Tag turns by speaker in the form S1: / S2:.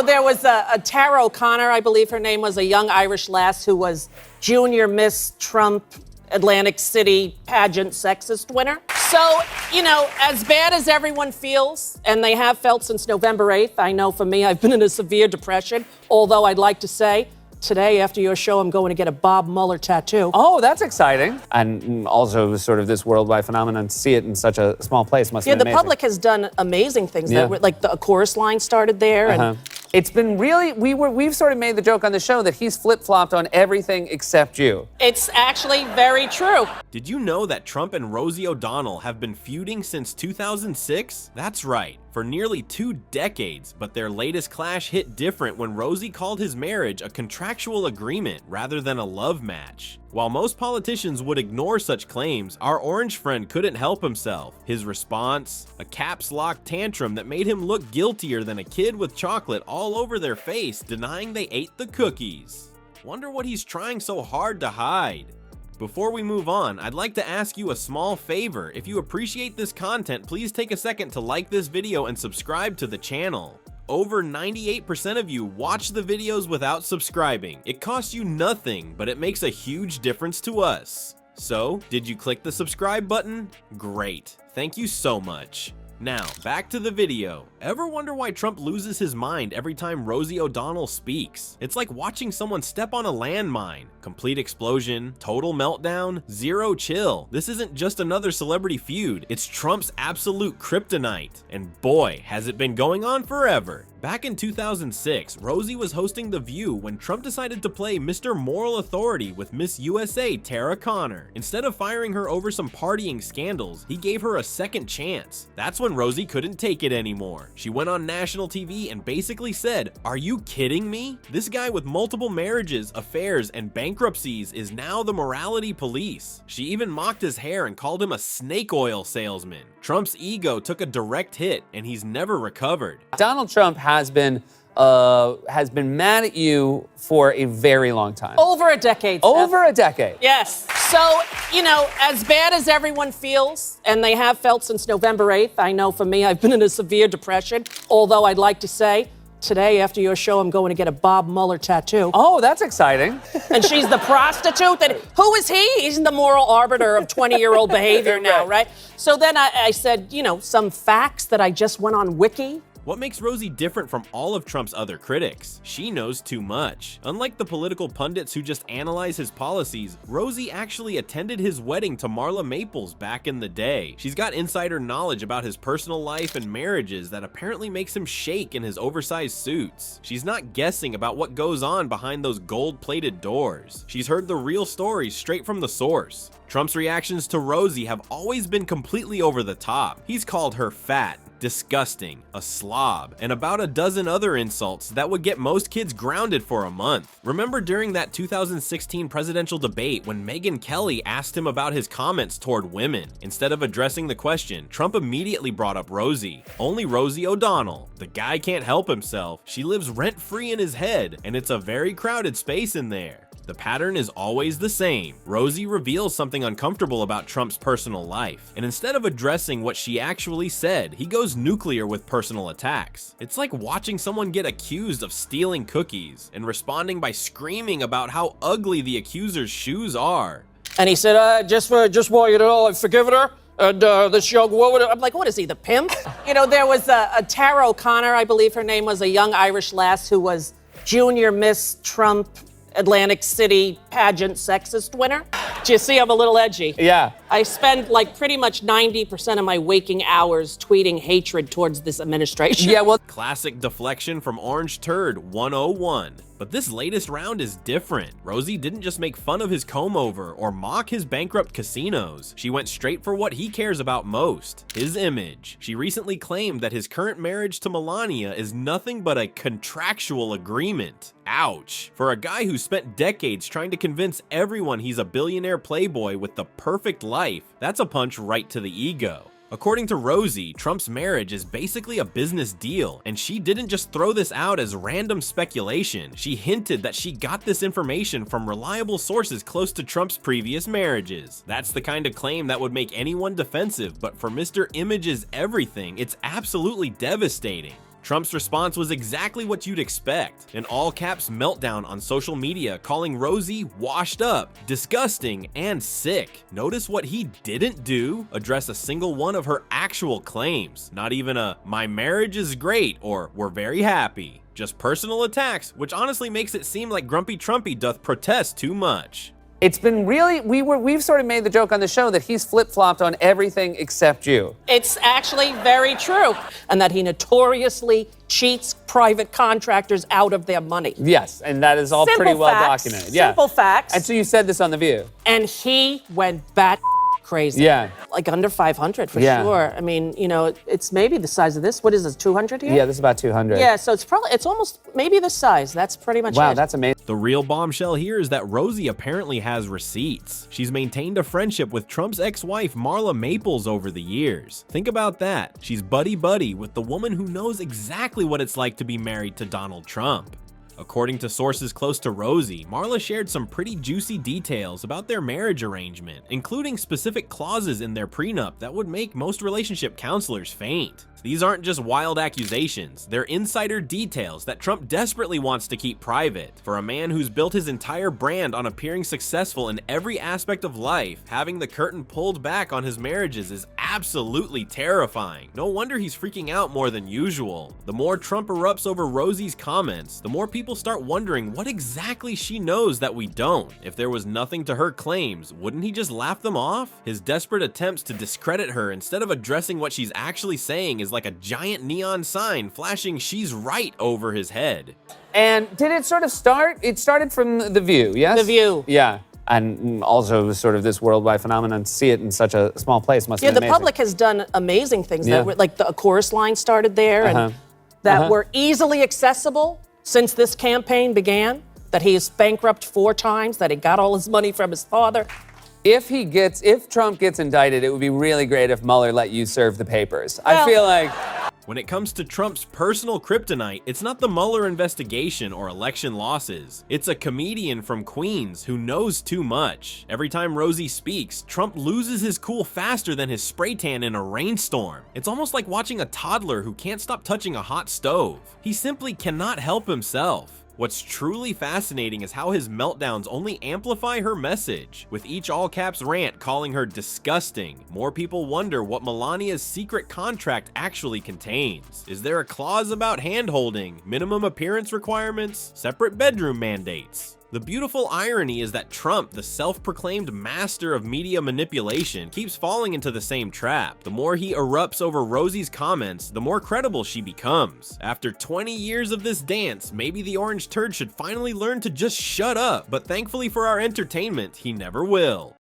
S1: there was a Tara O'Connor, I believe her name was, a young Irish lass who was Junior Miss Trump Atlantic City pageant sexist winner. So, as bad as everyone feels, and they have felt since November 8th, I know for me, I've been in a severe depression, although I'd like to say, today, after your show, I'm going to get a Bob Mueller tattoo.
S2: Oh, that's exciting. And also sort of this worldwide phenomenon, to see it in such a small place must have been amazing.
S1: The public has done amazing things.
S2: Yeah.
S1: Like the chorus line started there. And
S2: it's been really, we've sort of made the joke on the show that he's flip-flopped on everything except you.
S1: It's actually very true.
S3: Did you know that Trump and Rosie O'Donnell have been feuding since 2006? That's right, for nearly 2 decades, but their latest clash hit different when Rosie called his marriage a contractual agreement rather than a love match. While most politicians would ignore such claims, our orange friend couldn't help himself. His response? A caps lock tantrum that made him look guiltier than a kid with chocolate all over their face, denying they ate the cookies. Wonder what he's trying so hard to hide. Before we move on, I'd like to ask you a small favor. If you appreciate this content, please take a second to like this video and subscribe to the channel. Over 98% of you watch the videos without subscribing. It costs you nothing, but it makes a huge difference to us. So, did you click the subscribe button? Great. Thank you so much. Now, back to the video. Ever wonder why Trump loses his mind every time Rosie O'Donnell speaks? It's like watching someone step on a landmine. Complete explosion, total meltdown, zero chill. This isn't just another celebrity feud, it's Trump's absolute kryptonite. And boy, has it been going on forever. Back in 2006, Rosie was hosting The View when Trump decided to play Mr. Moral Authority with Miss USA Tara O'Connor. Instead of firing her over some partying scandals, he gave her a second chance. That's when Rosie couldn't take it anymore. She went on national TV and basically said, "Are you kidding me? This guy with multiple marriages, affairs, and bankruptcies is now the morality police." She even mocked his hair and called him a snake oil salesman. Trump's ego took a direct hit, and he's never recovered.
S2: Donald Trump has been mad at you for a very long time.
S1: Over a decade.
S2: Over a decade.
S1: Yes. So, as bad as everyone feels, and they have felt since November 8th, I know for me, I've been in a severe depression, although I'd like to say, today, after your show, I'm going to get a Bob Mueller tattoo.
S2: Oh, that's exciting.
S1: And she's the prostitute. And who is he? He's the moral arbiter of 20-year-old behavior now, right? So then I said, some facts that I just went on Wiki.
S3: What makes Rosie different from all of Trump's other critics? She knows too much. Unlike the political pundits who just analyze his policies, Rosie actually attended his wedding to Marla Maples back in the day. She's got insider knowledge about his personal life and marriages that apparently makes him shake in his oversized suits. She's not guessing about what goes on behind those gold-plated doors. She's heard the real stories straight from the source. Trump's reactions to Rosie have always been completely over the top. He's called her fat, disgusting, a slob, and about a dozen other insults that would get most kids grounded for a month. Remember during that 2016 presidential debate when Megyn Kelly asked him about his comments toward women? Instead of addressing the question, Trump immediately brought up Rosie. Only Rosie O'Donnell. The guy can't help himself. She lives rent-free in his head, and it's a very crowded space in there. The pattern is always the same. Rosie reveals something uncomfortable about Trump's personal life, and instead of addressing what she actually said, he goes nuclear with personal attacks. It's like watching someone get accused of stealing cookies and responding by screaming about how ugly the accuser's shoes are.
S1: And he said, just want you to know, I've forgiven her. And this young woman, I'm like, what is he, the pimp? There was a Tara O'Connor, I believe her name was, a young Irish lass who was Junior Miss Trump Atlantic City pageant sexist winner. Do you see I'm a little edgy?
S2: Yeah.
S1: I spend pretty much 90% of my waking hours tweeting hatred towards this administration.
S2: Yeah, well,
S3: classic deflection from Orange Turd 101. But this latest round is different. Rosie didn't just make fun of his comb-over or mock his bankrupt casinos. She went straight for what he cares about most, his image. She recently claimed that his current marriage to Melania is nothing but a contractual agreement. Ouch. For a guy who spent decades trying to convince everyone he's a billionaire playboy with the perfect life, that's a punch right to the ego. According to Rosie, Trump's marriage is basically a business deal, and she didn't just throw this out as random speculation. She hinted that she got this information from reliable sources close to Trump's previous marriages. That's the kind of claim that would make anyone defensive, but for Mr. Image's everything, it's absolutely devastating. Trump's response was exactly what you'd expect, an all-caps meltdown on social media calling Rosie washed up, disgusting, and sick. Notice what he didn't do? Address a single one of her actual claims. Not even a, "my marriage is great," or "we're very happy." Just personal attacks, which honestly makes it seem like Grumpy Trumpy doth protest too much.
S2: It's been really, we've sort of made the joke on the show that he's flip-flopped on everything except you.
S1: It's actually very true. And that he notoriously cheats private contractors out of their money.
S2: Yes, and that is all
S1: Simple
S2: pretty well
S1: facts,
S2: documented. Yeah.
S1: Simple facts.
S2: And so you said this on The View.
S1: And he went bat crazy.
S2: Yeah.
S1: Like under 500 for
S2: Yeah.
S1: sure. I mean, you know, it's maybe the size of this. What is this, 200 here?
S2: Yeah, this is about 200.
S1: Yeah, so it's almost maybe the size. That's pretty much it.
S2: Wow, that's amazing.
S3: The real bombshell here is that Rosie apparently has receipts. She's maintained a friendship with Trump's ex-wife Marla Maples over the years. Think about that. She's buddy-buddy with the woman who knows exactly what it's like to be married to Donald Trump. According to sources close to Rosie, Marla shared some pretty juicy details about their marriage arrangement, including specific clauses in their prenup that would make most relationship counselors faint. These aren't just wild accusations, they're insider details that Trump desperately wants to keep private. For a man who's built his entire brand on appearing successful in every aspect of life, having the curtain pulled back on his marriages is absolutely terrifying. No wonder he's freaking out more than usual. The more Trump erupts over Rosie's comments, the more people start wondering what exactly she knows that we don't. If there was nothing to her claims, wouldn't he just laugh them off? His desperate attempts to discredit her instead of addressing what she's actually saying is like a giant neon sign flashing "she's right" over his head.
S2: And did it sort of start? It started from The View, yes?
S1: The View.
S2: Yeah. And also sort of this worldwide phenomenon, to see it in such a small place must
S1: Yeah,
S2: have
S1: the
S2: been amazing.
S1: public has done amazing things.
S2: Yeah.
S1: That were, like a chorus line started there and that were easily accessible since this campaign began. That he is bankrupt 4 times, that he got all his money from his father.
S2: If Trump gets indicted, it would be really great if Mueller let you serve the papers. I
S1: Well-
S2: feel like
S3: When it comes to Trump's personal kryptonite, it's not the Mueller investigation or election losses. It's a comedian from Queens who knows too much. Every time Rosie speaks, Trump loses his cool faster than his spray tan in a rainstorm. It's almost like watching a toddler who can't stop touching a hot stove. He simply cannot help himself. What's truly fascinating is how his meltdowns only amplify her message, with each all-caps rant calling her disgusting. More people wonder what Melania's secret contract actually contains. Is there a clause about hand-holding, minimum appearance requirements, separate bedroom mandates? The beautiful irony is that Trump, the self-proclaimed master of media manipulation, keeps falling into the same trap. The more he erupts over Rosie's comments, the more credible she becomes. After 20 years of this dance, maybe the orange turd should finally learn to just shut up, but thankfully for our entertainment, he never will.